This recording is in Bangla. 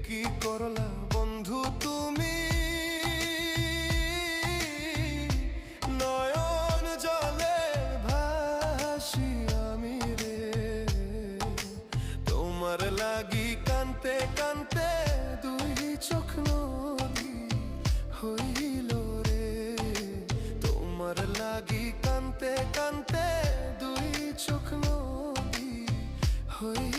কি করলা বন্ধু তুমি, নয়ন জলে ভাসি আমি রে। তোমার লাগি কানতে কানতে দুই চোখ নদী হইল রে। তোমার লাগি কানতে কানতে দুই চোখ নদী হইল।